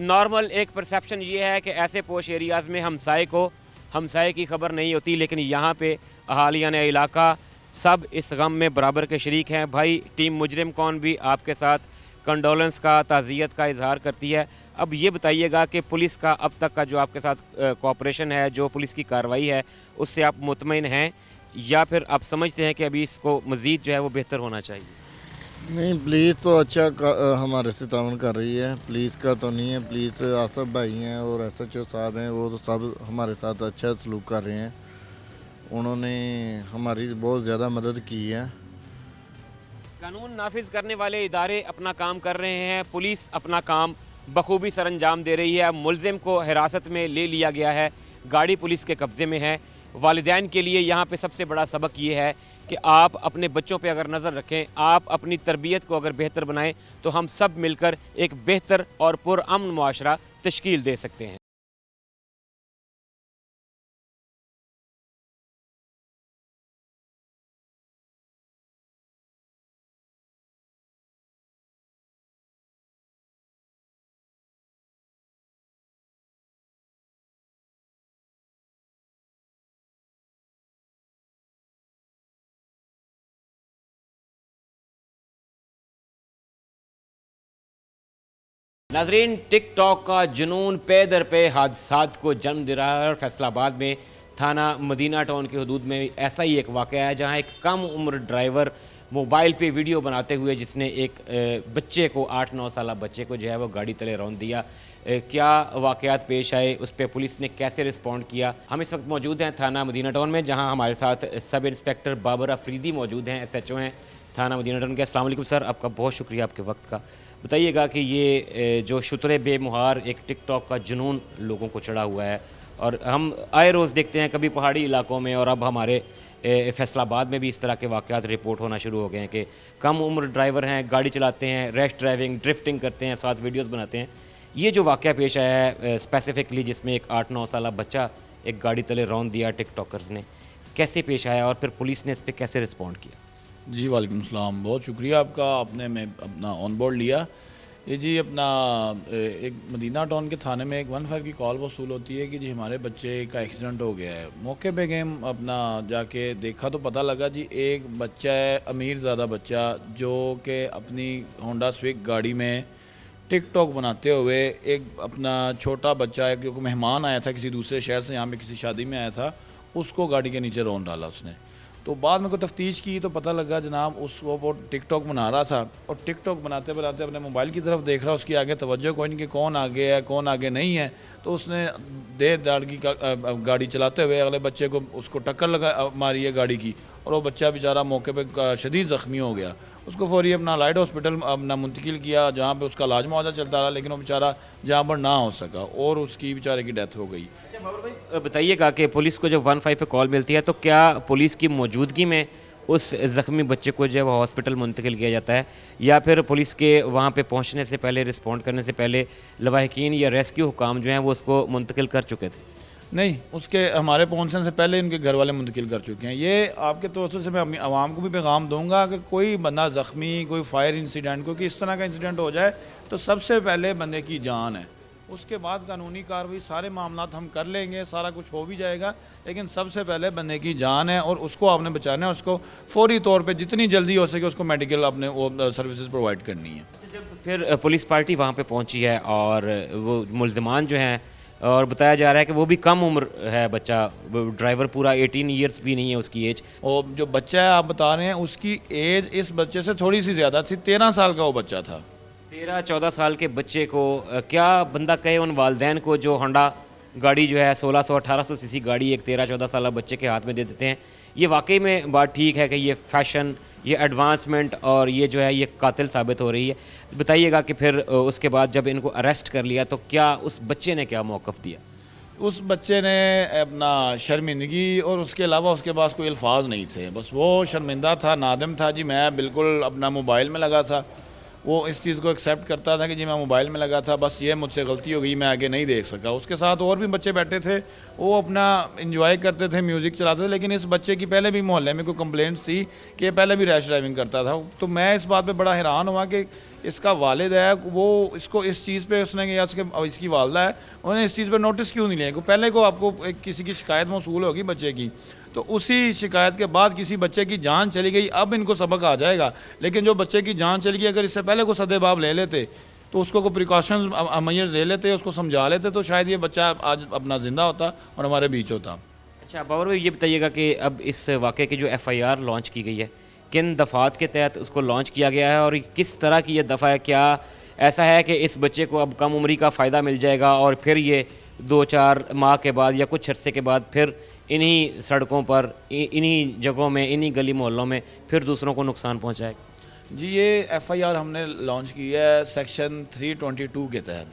नॉर्मल एक परसेप्शन ये है कि ऐसे पोश एरियाज़ में हमसाए की खबर नहीं होती, लेकिन यहाँ पे अहालियान इलाका सब इस गम में बराबर के शरीक हैं। भाई, टीम मुजरिम कौन भी आपके साथ कंडोलेंस का, ताज़ियत का इजहार करती है। अब ये बताइएगा कि पुलिस का अब तक का जो आपके साथ कोऑपरेशन है, जो पुलिस की कार्रवाई है, उससे आप मुतमईन हैं या फिर आप समझते हैं कि अभी इसको मज़ीद जो है वो बेहतर होना चाहिए? नहीं, पुलिस तो अच्छा हमारे से ताउन कर रही है। पुलिस का तो नहीं है, पुलिस आसफ भाई हैं और SHO साहब हैं, वो तो सब हमारे साथ अच्छा सलूक कर रहे हैं। उन्होंने हमारी बहुत ज़्यादा मदद की है। कानून नाफिज करने वाले इदारे अपना काम कर रहे हैं, पुलिस अपना काम बखूबी सर अंजाम दे रही है। मुलजिम को हिरासत में ले लिया गया है, गाड़ी पुलिस के कब्ज़े में है। वालिदैन के लिए यहाँ पे सबसे बड़ा सबक ये है कि आप अपने बच्चों पे अगर नज़र रखें, आप अपनी तरबियत को अगर बेहतर बनाएं, तो हम सब मिलकर एक बेहतर और पुरअमन मुआशरा तश्कील दे सकते हैं। नाजरीन, टिकटॉक का जुनून पे दर पे हादसात को जन्म दे रहा है और फैसलाबाद में थाना मदीना टाउन की हदूद में ऐसा ही एक वाक़या है जहां एक कम उम्र ड्राइवर मोबाइल पे वीडियो बनाते हुए जिसने एक बच्चे को, 8-9 साल बच्चे को जो है वो गाड़ी तले रौंद दिया। क्या वाक़यात पेश आए, उस पर पुलिस ने कैसे रिस्पॉन्ड किया? हम इस वक्त मौजूद हैं थाना मदीना टाउन में, जहाँ हमारे साथ सब इंस्पेक्टर बाबर अफरीदी मौजूद हैं, SHO हैं थाना मदीना टाउन के। अस्सलाम वालेकुम सर, आपका बहुत शुक्रिया आपके वक्त का। बताइएगा कि ये जो शुतरे बेमुहार एक टिकटॉक का जुनून लोगों को चढ़ा हुआ है और हम आए रोज़ देखते हैं कभी पहाड़ी इलाकों में और अब हमारे फैसलाबाद में भी इस तरह के वाक़यात रिपोर्ट होना शुरू हो गए हैं कि कम उम्र ड्राइवर हैं, गाड़ी चलाते हैं, रैश ड्राइविंग, ड्रिफ्टिंग करते हैं, साथ वीडियोस बनाते हैं। ये जो वाक़या पेश आया है स्पेसिफिकली, जिसमें एक 8-9 साल बच्चा एक गाड़ी तले रौंद दिया टिकटॉकर्स ने, कैसे पेश आया और फिर पुलिस ने इस पर कैसे रिस्पॉन्ड किया? जी वालेकुम सलाम, बहुत शुक्रिया आपका, आपने मैं अपना ऑन बोर्ड लिया। ये जी अपना एक मदीना टाउन के थाने में एक 15 की कॉल वसूल होती है कि जी हमारे बच्चे का एक्सीडेंट हो गया है। मौके पे गए, अपना जाके देखा तो पता लगा जी एक बच्चा है, अमीर ज़्यादा बच्चा, जो कि अपनी होंडा स्विफ्ट गाड़ी में टिकटॉक बनाते हुए एक अपना छोटा बच्चा, एक जो मेहमान आया था किसी दूसरे शहर से, यहाँ पे किसी शादी में आया था, उसको गाड़ी के नीचे रौंद डाला उसने। तो बाद में कोई तफ्तीश की तो पता लगा जनाब उस वो टिकटॉक बना रहा था और टिकटॉक बनाते बनाते अपने मोबाइल की तरफ देख रहा, उसकी आगे तवज्जो कोई नहीं कि कौन आगे है कौन आगे नहीं है। तो उसने देर दाड़ की गाड़ी चलाते हुए अगले बच्चे को उसको टक्कर लगा मारी है गाड़ी की और वो बच्चा बेचारा मौके पे शदीद ज़ख्मी हो गया। उसको फौरी अपना लाइट हॉस्पिटल अपना मुंतकिल किया, जहाँ पे उसका इलाज मुआवजा चलता रहा, लेकिन वो बेचारा जहाँ पर ना हो सका और उसकी बेचारे की डेथ हो गई। अच्छा बाबर भाई, बताइएगा कि पुलिस को जब 15 पे कॉल मिलती है तो क्या पुलिस की मौजूदगी में उस ज़ख्मी बच्चे को जो है वो हॉस्पिटल मुंतकिल किया जाता है या फिर पुलिस के वहाँ पे पहुँचने से पहले, रिस्पॉन्ड करने से पहले लवाहिकीन या रेस्क्यू हुकाम जो हैं वो उसको मुंतकिल कर चुके थे? नहीं, उसके हमारे पहुंचने से पहले इनके घर वाले मुंतकिल कर चुके हैं। ये आपके तवज्जो से मैं अपनी आवाम को भी पैगाम दूंगा कि कोई बंदा ज़ख्मी, कोई फायर इंसिडेंट, क्योंकि इस तरह का इंसिडेंट हो जाए तो सबसे पहले बंदे की जान है, उसके बाद कानूनी कार्रवाई सारे मामलात हम कर लेंगे, सारा कुछ हो भी जाएगा, लेकिन सबसे पहले बंदे की जान है और उसको आपने बचाना है। उसको फौरी तौर पे जितनी जल्दी हो सके उसको मेडिकल अपने वो सर्विसेज प्रोवाइड करनी है। जब फिर पुलिस पार्टी वहाँ पे पहुँची है और वो मुल्ज़िमान जो हैं, और बताया जा रहा है कि वो भी कम उम्र है बच्चा, ड्राइवर पूरा 18 ईयर्स भी नहीं है उसकी एज। और जो बच्चा है आप बता रहे हैं उसकी एज इस बच्चे से थोड़ी सी ज़्यादा थी, 13 साल का वो बच्चा था। 13-14 साल के बच्चे को क्या बंदा कहे उन वालदैन को जो होंडा गाड़ी जो है 1600-1800 सीसी गाड़ी एक 13-14 साल बच्चे के हाथ में दे देते हैं। ये वाकई में बात ठीक है कि ये फैशन, ये एडवांसमेंट और ये जो है ये कातिल साबित हो रही है। बताइएगा कि फिर उसके बाद जब इनको अरेस्ट कर लिया तो क्या उस बच्चे ने क्या मौक़िफ़ दिया? उस बच्चे ने अपना शर्मिंदगी और उसके अलावा उसके पास कोई अल्फाज नहीं थे, बस वो शर्मिंदा था, नादिम था। जी मैं बिल्कुल अपना मोबाइल में लगा था, वो इस चीज़ को एक्सेप्ट करता था कि जी मैं मोबाइल में लगा था, बस ये मुझसे गलती हो गई, मैं आगे नहीं देख सका। उसके साथ और भी बच्चे बैठे थे, वो अपना इंजॉय करते थे, म्यूज़िक चलाते थे, लेकिन इस बच्चे की पहले भी मोहल्ले में कोई कंप्लेंट्स थी कि ये पहले भी रैश ड्राइविंग करता था। तो मैं इस बात पे बड़ा हैरान हुआ कि इसका वालिद है वो इसको इस चीज़ पे उसने या इसकी वालदा है, उन्होंने इस चीज़ पे नोटिस क्यों नहीं लिया। पहले को आपको किसी की शिकायत मौसूल होगी बच्चे की, तो उसी शिकायत के बाद किसी बच्चे की जान चली गई, अब इनको सबक आ जाएगा। लेकिन जो बच्चे की जान चली गई, अगर इससे पहले को सदेबाब ले लेते तो उसको कोई प्रिकॉशंस मैयर्स ले लेते, उसको समझा लेते, तो शायद ये बच्चा आज अपना ज़िंदा होता और हमारे बीच होता। अच्छा बाबर भाई, ये बताइएगा कि अब इस वाक़े की जो FIR लॉन्च की गई है, किन दफ़ात के तहत उसको लॉन्च किया गया है और किस तरह की ये दफ़ा है? क्या ऐसा है कि इस बच्चे को अब कम उम्री का फ़ायदा मिल जाएगा और फिर ये 2-4 माह के बाद या कुछ अरसे के बाद फिर इन्हीं सड़कों पर, इन्हीं जगहों में, इन्हीं गली मोहल्लों में फिर दूसरों को नुकसान पहुँचाएगा? जी ये FIR हमने लॉन्च की है सेक्शन 322 के तहत।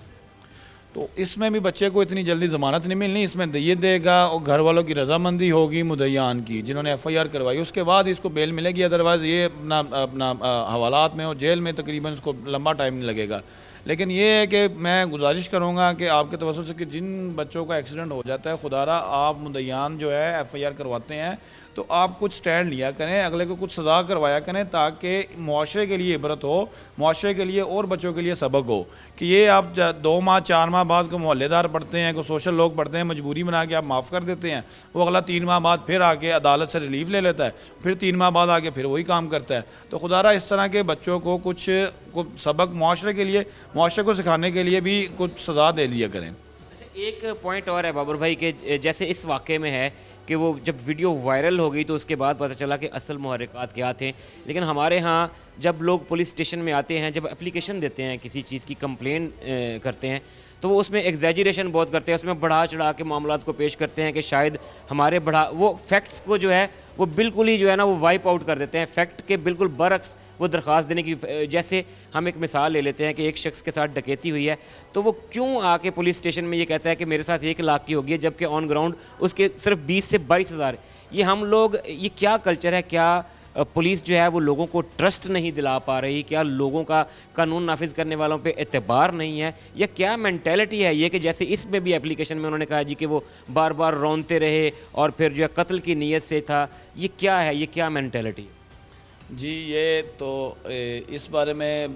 तो इसमें भी बच्चे को इतनी जल्दी ज़मानत नहीं मिलनी, इसमें ये देगा और घर वालों की रजामंदी होगी मुद्दईयान की जिन्होंने FIR करवाई, उसके बाद इसको बेल मिलेगी। अदरवाइज़ ये अपना हवालात में और जेल में तकरीबन उसको लंबा टाइम नहीं लगेगा। लेकिन ये है कि मैं गुजारिश करूँगा कि आपके तवज्जो से कि जिन बच्चों का एक्सीडेंट हो जाता है, खुदारा आप मुद्दईयान जो है FIR करवाते हैं तो आप कुछ स्टैंड लिया करें, अगले को कुछ सज़ा करवाया करें, ताकि मुआशरे के लिए इबरत हो, मुआशरे के लिए और बच्चों के लिए सबक हो कि ये आप 2 माह 4 माह बाद को मोहल्लेदार पढ़ते हैं, को सोशल लोग पढ़ते हैं, मजबूरी बना के आप माफ़ कर देते हैं, वो अगला 3 माह बाद फिर आके अदालत से रिलीफ ले लेता है, फिर 3 माह बाद आके फिर वही काम करता है। तो खुदारा इस तरह के बच्चों को कुछ सबक मुआशरे के लिए, मुआशरे को सिखाने के लिए भी कुछ सज़ा दे दिया करें। अच्छा एक पॉइंट और है बाबर भाई के जैसे इस वाक़े में है कि वो जब वीडियो वायरल हो गई तो उसके बाद पता चला कि असल मुहर्रिकात क्या थे। लेकिन हमारे यहाँ जब लोग पुलिस स्टेशन में आते हैं, जब एप्लीकेशन देते हैं, किसी चीज़ की कंप्लेन करते हैं, तो वो उसमें एग्जैजरेशन बहुत करते हैं, उसमें बढ़ा चढ़ा के मामलात को पेश करते हैं कि शायद हमारे वो फैक्ट्स को जो है वो बिल्कुल ही जो है ना वो वाइप आउट कर देते हैं। फैक्ट के बिल्कुल बरक्स वो दरख्वास्त देने की, जैसे हम एक मिसाल ले लेते हैं कि एक शख्स के साथ डकैती हुई है तो वो क्यों आके पुलिस स्टेशन में ये कहता है कि मेरे साथ 1 लाख की होगी है, जबकि ऑन ग्राउंड उसके सिर्फ 20 से 22 हज़ार। ये हम लोग, ये क्या कल्चर है? क्या पुलिस जो है वो लोगों को ट्रस्ट नहीं दिला पा रही? क्या लोगों का कानून नाफिज करने वालों पे एतबार नहीं है? या क्या मेंटेलिटी है ये कि जैसे इसमें भी एप्लीकेशन में उन्होंने कहा जी कि वो बार बार रोनते रहे और फिर जो है कत्ल की नीयत से था, ये क्या है, ये क्या मेंटेलिटी? जी ये तो इस बारे में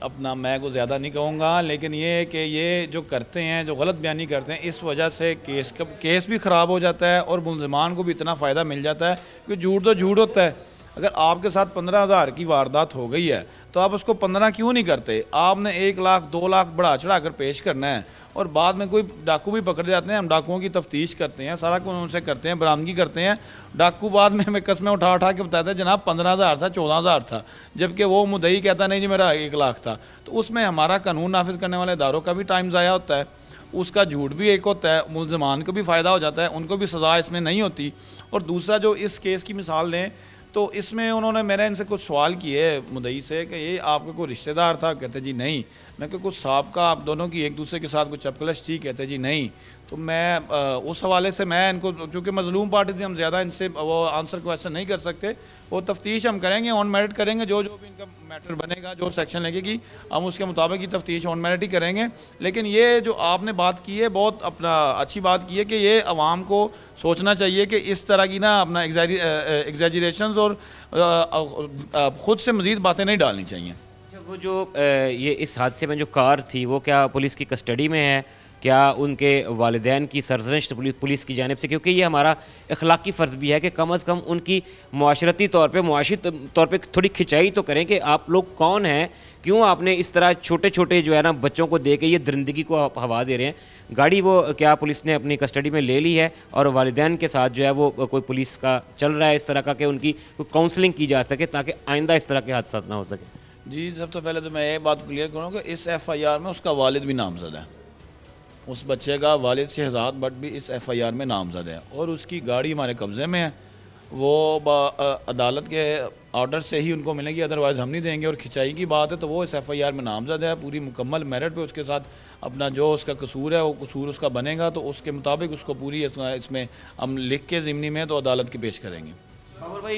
अपना मैं को ज़्यादा नहीं कहूँगा, लेकिन ये है कि ये जो करते हैं, जो गलत बयानी करते हैं, इस वजह से केस भी ख़राब हो जाता है और मुल्ज़िमान को भी इतना फ़ायदा मिल जाता है कि झूठ तो झूठ होता है। अगर आपके साथ 15,000 की वारदात हो गई है तो आप उसको 15 क्यों नहीं करते? आपने 1 लाख 2 लाख बढ़ा चढ़ा कर पेश करना है और बाद में कोई डाकू भी पकड़ जाते हैं, हम डाकुओं की तफ्तीश करते हैं, सारा कुछ उनसे करते हैं, बरामदगी करते हैं। डाकू बाद में हमें कस्में उठा उठा के बताते हैं जनाब 15,000 था, 14,000 था, जबकि वो मुद्दई कहता नहीं जी मेरा 1 लाख था। तो उसमें हमारा कानून नाफिज करने वाले इदारों का भी टाइम ज़ाया होता है, उसका झूठ भी एक होता है, मुल्ज़िमान को भी फ़ायदा हो जाता है, उनको भी सज़ा इसमें नहीं होती। और दूसरा जो इस केस की मिसाल लें तो इसमें उन्होंने मेरे इनसे कुछ सवाल किए मुद्दई से कि ये आपका कोई रिश्तेदार था? कहते जी नहीं। मैं कि कुछ साहब का आप दोनों की एक दूसरे के साथ कुछ चपकलश थी? कहते जी नहीं। तो मैं उस हवाले से मैं इनको, चूँकि मजलूम पार्टी थी, हम ज़्यादा इनसे वो आंसर क्वेश्चन नहीं कर सकते। वो तफ्तीश हम करेंगे, ऑन मेरिट करेंगे, जो जो भी इनका मैटर बनेगा, जो सेक्शन लगेगी हम उसके मुताबिक ही तफ्तीश ऑन मेरिट ही करेंगे। लेकिन ये जो आपने बात की है बहुत अपना अच्छी बात की है कि ये आवाम को सोचना चाहिए कि इस तरह की ना अपना एग्जैजरेशंस और ख़ुद से मज़ीद बातें नहीं डालनी चाहिए। अच्छा, वो जो ये इस हादसे में जो कार थी वो क्या पुलिस की कस्टडी में है? क्या उनके वालिदैन की सरजनिश पुलिस की जानिब से, क्योंकि ये हमारा अखलाकी फ़र्ज़ भी है कि कम अज़ कम उनकी मुआशरती तौर पे मुआशी तौर पे थोड़ी खिंचाई तो करें कि आप लोग कौन हैं, क्यों आपने इस तरह छोटे छोटे जो है ना बच्चों को दे के ये दरिंदगी को आप हवा दे रहे हैं। गाड़ी वो क्या पुलिस ने अपनी कस्टडी में ले ली है और वालिदैन के साथ जो है वो कोई पुलिस का चल रहा है इस तरह का कि उनकी कोई काउंसलिंग की जा सके ताकि आइंदा इस तरह के हादसा ना हो सके? जी, सबसे पहले तो मैं ये बात क्लियर करूँ कि इस FIR में उसका वालिद भी नामज़द है। उस बच्चे का वालिद शहजाद भट्ट भी इस FIR में नामज़द है और उसकी गाड़ी हमारे कब्ज़े में है। वो अदालत के ऑर्डर से ही उनको मिलेगी, अदरवाइज़ हम नहीं देंगे। और खिंचाई की बात है तो वो इस FIR में नामज़द है पूरी मुकम्मल मेरिट पे। उसके साथ अपना जो उसका कसूर है वो कसूर उसका बनेगा तो उसके मुताबिक उसको पूरी इसमें हम लिख के ज़िमनी में तो अदालत के पेश करेंगे। बाबर भाई,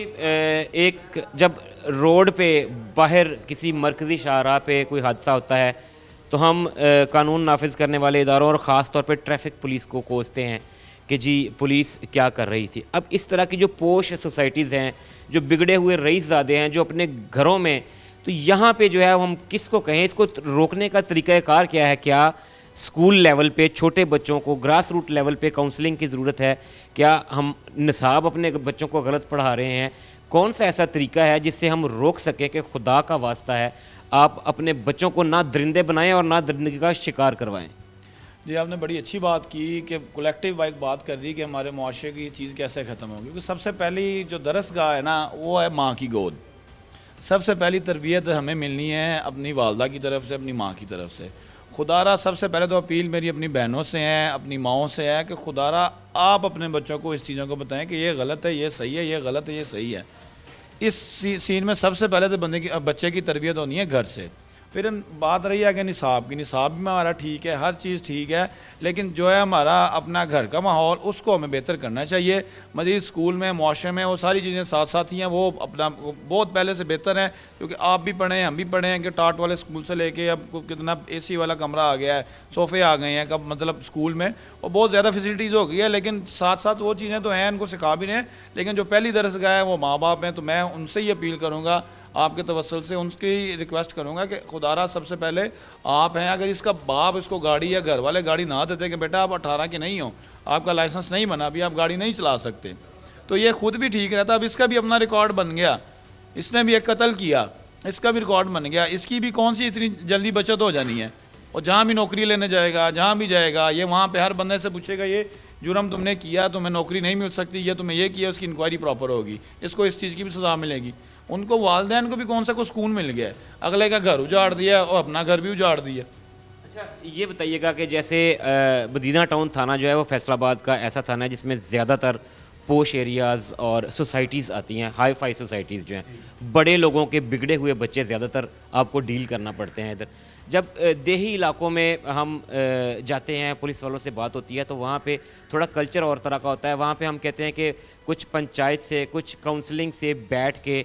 एक जब रोड पे बाहर किसी मरकज़ी शाहराह पे कोई हादसा होता है तो हम कानून नाफिज करने वाले इदारों और ख़ास तौर पे ट्रैफिक पुलिस को कोसते हैं कि जी पुलिस क्या कर रही थी। अब इस तरह की जो पोश सोसाइटीज़ हैं, जो बिगड़े हुए रईसज़ादे हैं जो अपने घरों में, तो यहाँ पे जो है हम किसको कहें, इसको रोकने का तरीक़ाकार क्या है? क्या स्कूल लेवल पे छोटे बच्चों को ग्रास रूट लेवल पे काउंसलिंग की ज़रूरत है? क्या हम निसाब अपने बच्चों को गलत पढ़ा रहे हैं? कौन सा ऐसा तरीका है जिससे हम रोक सकें कि खुदा का वास्ता है आप अपने बच्चों को ना दरिंदे बनाएं और ना दरिंदगी का शिकार करवाएं? जी, आपने बड़ी अच्छी बात की कि कलेक्टिव वाइज बात कर दी कि हमारे मुआशरे की ये चीज़ कैसे ख़त्म होगी। क्योंकि सबसे पहली जो दरसगाह है ना वो है माँ की गोद। सबसे पहली तरबियत हमें मिलनी है अपनी वालदा की तरफ से, अपनी माँ की तरफ से। खुदारा सबसे पहले तो अपील मेरी अपनी बहनों से है, अपनी माँओं से है कि खुदारा आप अपने बच्चों को इस चीज़ों को बताएं कि ये गलत है, ये सही है, ये गलत है, ये सही है। इस सीन में सबसे पहले तो बच्चे की तरबियत होनी है घर से। फिर बात रही है कि निसाब की, निसाब भी हमारा ठीक है, हर चीज़ ठीक है, लेकिन जो है हमारा अपना घर का माहौल उसको हमें बेहतर करना चाहिए। मज़ीद स्कूल में, मुआशरे में वो सारी चीज़ें साथ साथ ही हैं, वो अपना बहुत पहले से बेहतर हैं। क्योंकि आप भी पढ़े हैं, हम भी पढ़े हैं कि टाट वाले स्कूल से लेके अब कितना AC वाला कमरा आ गया है, सोफ़े आ गए हैं कब मतलब स्कूल में, और बहुत ज़्यादा फैसिलिटीज़ हो गई है। लेकिन साथ साथ वो चीज़ें तो हैं, उनको सिखा भी रहे हैं, लेकिन जो पहली दरसगाह है वो माँ बाप हैं। तो मैं उनसे ही अपील करूँगा, आपके तवस्सुल से उनकी रिक्वेस्ट करूँगा कि खुदारा सबसे पहले आप हैं। अगर इसका बाप इसको गाड़ी या घर वाले गाड़ी ना देते कि बेटा आप 18 के नहीं हो, आपका लाइसेंस नहीं बना, अभी आप गाड़ी नहीं चला सकते, तो ये खुद भी ठीक रहता। अब इसका भी अपना रिकॉर्ड बन गया, इसने भी एक कत्ल किया, इसका भी रिकॉर्ड बन गया, इसकी भी कौन सी इतनी जल्दी बचत हो जानी है। और जहाँ भी नौकरी लेने जाएगा, जहाँ भी जाएगा, ये वहाँ पे हर बंदे से पूछेगा ये जुर्म तुमने किया, तुम्हें नौकरी नहीं मिल सकती, ये तुम्हें ये किया, उसकी इंक्वायरी प्रॉपर होगी, इसको इस चीज़ की भी सज़ा मिलेगी। उनको वालिदैन को भी कौन सा कोई सुकून मिल गया है, अगले का घर उजाड़ दिया और अपना घर भी उजाड़ दिया। अच्छा, ये बताइएगा कि जैसे मदीना टाउन थाना जो है वो फैसलाबाद का ऐसा थाना है जिसमें ज़्यादातर पोश एरियाज़ और सोसाइटीज़ आती हैं, हाई फाई सोसाइटीज़ जो हैं, बड़े लोगों के बिगड़े हुए बच्चे ज़्यादातर आपको डील करना पड़ते हैं इधर। जब देही इलाकों में हम जाते हैं, पुलिस वालों से बात होती है तो वहाँ पे थोड़ा कल्चर और तरह का होता है। वहाँ पे हम कहते हैं कि कुछ पंचायत से, कुछ काउंसलिंग से बैठ के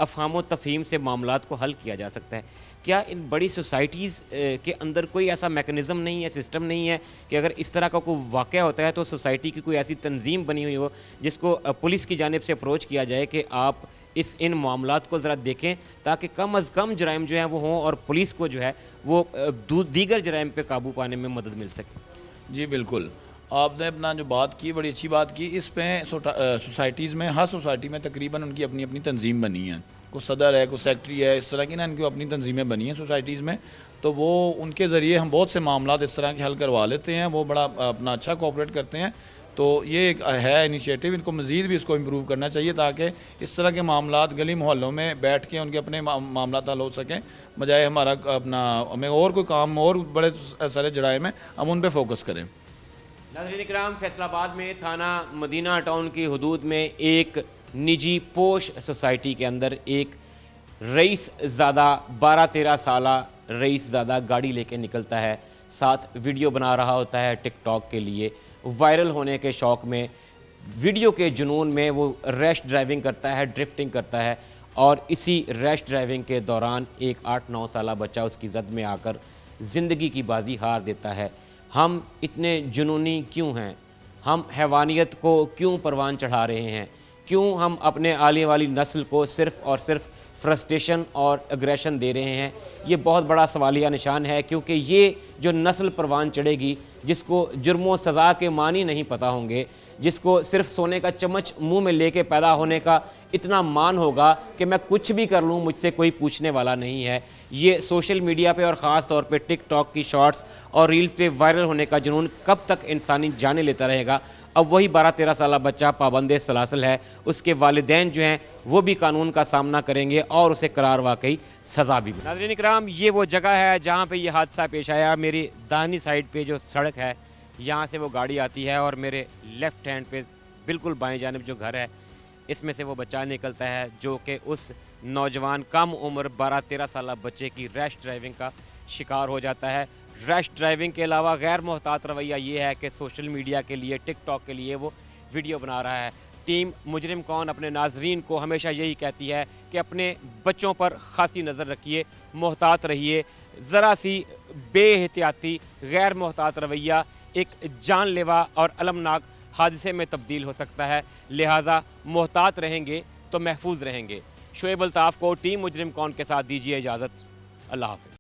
अफ़हाम व तफ़हीम से मामलात को हल किया जा सकता है। क्या इन बड़ी सोसाइटीज़ के अंदर कोई ऐसा मैकेनिज़्म नहीं है, सिस्टम नहीं है कि अगर इस तरह का कोई वाक़या होता है तो सोसाइटी की कोई ऐसी तंजीम बनी हुई हो जिसको पुलिस की जानिब से अप्रोच किया जाए कि आप इन मामलात को ज़रा देखें ताकि कम अज़ कम जराइम जो हैं वो हों और पुलिस को जो है वो दीगर जराइम पे काबू पाने में मदद मिल सके? जी बिल्कुल, आपने अपना जो बात की बड़ी अच्छी बात की। इस पे सोसाइटीज़ में, हर सोसाइटी में तकरीबन उनकी अपनी अपनी तंजीम बनी है, कोई सदर है, कोई सेक्रेटरी है, इस तरह की ना इनकी अपनी तंजीमें बनी हैं सोसाइटीज़ में। तो वो उनके ज़रिए हम बहुत से मामलात इस तरह के हल करवा लेते हैं, वो बड़ा अपना अच्छा कोऑपरेट करते हैं। तो ये एक है इनिशिएटिव, इनको मज़ीद भी इसको इम्प्रूव करना चाहिए ताकि इस तरह के मामलात गली मोहल्लों में बैठ के उनके अपने मामलात हल हो सकें, बजाय हमारा अपना हमें और कोई काम और बड़े सारे जराए में हम उन पर फोकस करें। नाज़रीन इकराम, फैसलाबाद में थाना मदीना टाउन की हदूद में एक निजी पोश सोसाइटी के अंदर एक रईस ज़ादा 12-13 साला रईस ज़ादा गाड़ी लेके निकलता है साथ वीडियो बना रहा होता है टिकटॉक के लिए। वायरल होने के शौक़ में, वीडियो के जुनून में वो रैश ड्राइविंग करता है, ड्रिफ्टिंग करता है और इसी रैश ड्राइविंग के दौरान एक 8-9 साला बच्चा उसकी जद में आकर ज़िंदगी की बाजी हार देता है। हम इतने जुनूनी क्यों हैं? हम हैवानियत को क्यों परवान चढ़ा रहे हैं? क्यों हम अपने आने वाली नस्ल को सिर्फ़ और सिर्फ फ्रस्ट्रेशन और एग्रेशन दे रहे हैं? ये बहुत बड़ा सवालिया निशान है, क्योंकि ये जो नस्ल परवान चढ़ेगी, जिसको जुर्मों सज़ा के मानी नहीं पता होंगे, जिसको सिर्फ सोने का चम्मच मुंह में लेके पैदा होने का इतना मान होगा कि मैं कुछ भी कर लूँ मुझसे कोई पूछने वाला नहीं है, ये सोशल मीडिया पे और ख़ास तौर पे टिकटॉक की शॉर्ट्स और रील्स पे वायरल होने का जुनून कब तक इंसानी जाने लेता रहेगा? अब वही 12-13 साला बच्चा पाबंद सलासल है, उसके वालिदैन जो हैं वो भी कानून का सामना करेंगे और उसे करार वाकई सज़ा भी। नाज़रीन इकराम, ये वो जगह है जहाँ पे ये हादसा पेश आया। मेरी दाहिनी साइड पे जो सड़क है, यहाँ से वो गाड़ी आती है और मेरे लेफ़्ट हैंड पे बिल्कुल बाएं जानिब जो घर है, इसमें से वो बच्चा निकलता है जो कि उस नौजवान कम उम्र 12-13 साला बच्चे की रैश ड्राइविंग का शिकार हो जाता है। रैश ड्राइविंग के अलावा गैर मोहतात रवैया ये है कि सोशल मीडिया के लिए, टिकटॉक के लिए वो वीडियो बना रहा है। टीम मुजरिम कौन अपने नाजरीन को हमेशा यही कहती है कि अपने बच्चों पर खासी नज़र रखिए, मोहतात रहिए। ज़रा सी बेहतियाती, गैर मोहतात रवैया एक जानलेवा और अलमनाक हादसे में तब्दील हो सकता है, लिहाजा मोहतात रहेंगे तो महफूज रहेंगे। शोएब अल्ताफ़ को टीम मुजरिम कौन के साथ दीजिए इजाज़त। अल्लाह हाफ़िज़।